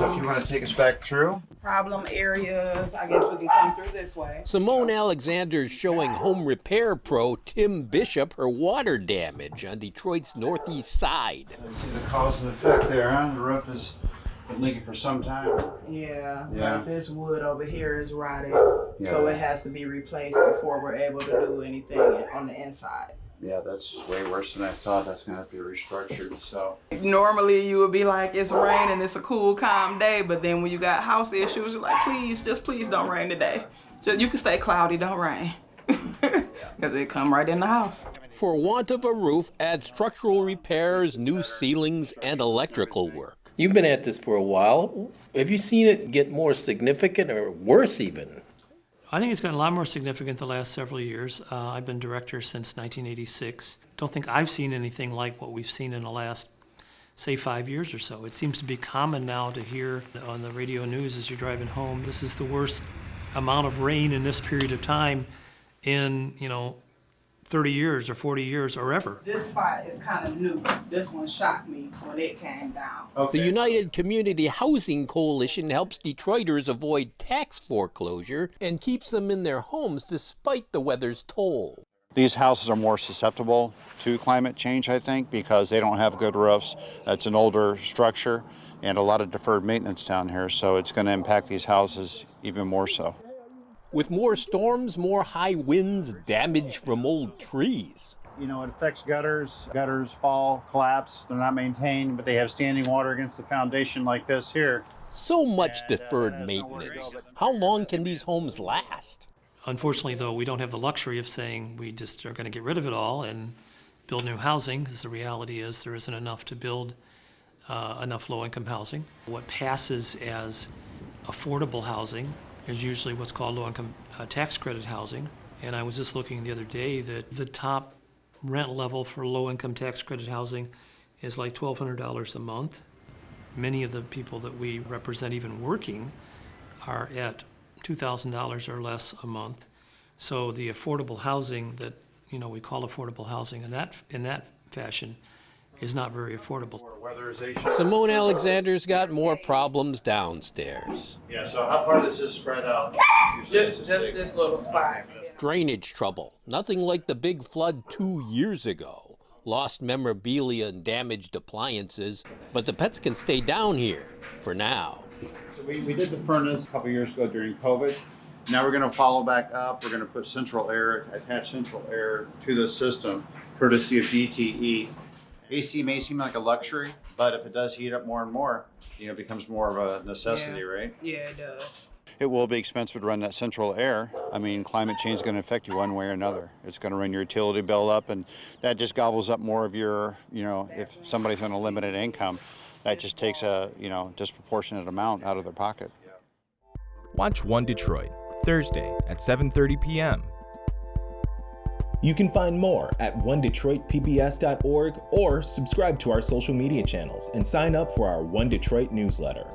So if you want to take us back through. Problem areas, I guess we can come through this way. Simone Alexander's showing home repair pro Tim Bishop her water damage on Detroit's northeast side. You see the cause and effect there, huh? The roof has been leaking for some time. Yeah. Yeah. This wood over here is rotted, Yeah. so it has to be replaced before we're able to do anything on the inside. Yeah, that's way worse than I thought. That's gonna have to be restructured, so. Normally you would be like, it's raining, it's a cool, calm day, but then when you got house issues, you're like, please don't rain today. You can stay cloudy, don't rain. Because it come right in the house. For want of a roof, add structural repairs, new ceilings, and electrical work. You've been at this for a while. Have you seen it get more significant or worse even? I think it's gotten a lot more significant the last several years. I've been director since 1986. Don't think I've seen anything like what we've seen in the last, say, 5 years or so. It seems to be common now to hear on the radio news as you're driving home, this is the worst amount of rain in this period of time in, 30 years or 40 years or ever. This spot is kind of new. This one shocked me when it came down. The United Community Housing Coalition helps Detroiters avoid tax foreclosure and keeps them in their homes despite the weather's toll. These houses are more susceptible to climate change, I think, because they don't have good roofs. It's an older structure and a lot of deferred maintenance down here, so it's going to impact these houses even more so. With more storms, more high winds, damage from old trees. It affects gutters. Gutters fall, collapse. They're not maintained, but they have standing water against the foundation like this here. So much deferred maintenance. How long can these homes last? Unfortunately, though, we don't have the luxury of saying we just are going to get rid of it all and build new housing, because the reality is there isn't enough to build enough low-income housing. What passes as affordable housing is usually what's called low-income tax credit housing. And I was just looking the other day that the top rent level for low-income tax credit housing is like $1,200 a month. Many of the people that we represent, even working, are at $2,000 or less a month. So the affordable housing that we call affordable housing in that fashion is not very affordable. Weatherization. Semone Alexander's got more problems downstairs. Yeah, so how far does this spread out? Just this little spot. Drainage trouble. Nothing like the big flood 2 years ago. Lost memorabilia and damaged appliances, but the pets can stay down here for now. So we did the furnace a couple years ago during COVID. Now we're going to follow back up. We're going to put attach central air to the system, courtesy of DTE. AC may seem like a luxury, but if it does heat up more and more, it becomes more of a necessity, right? Yeah, it does. It will be expensive to run that central air. I mean, climate change is going to affect you one way or another. It's going to run your utility bill up, and that just gobbles up more of your, if somebody's on a limited income, that just takes a, disproportionate amount out of their pocket. Watch One Detroit, Thursday at 7:30 p.m. You can find more at onedetroitpbs.org or subscribe to our social media channels and sign up for our One Detroit newsletter.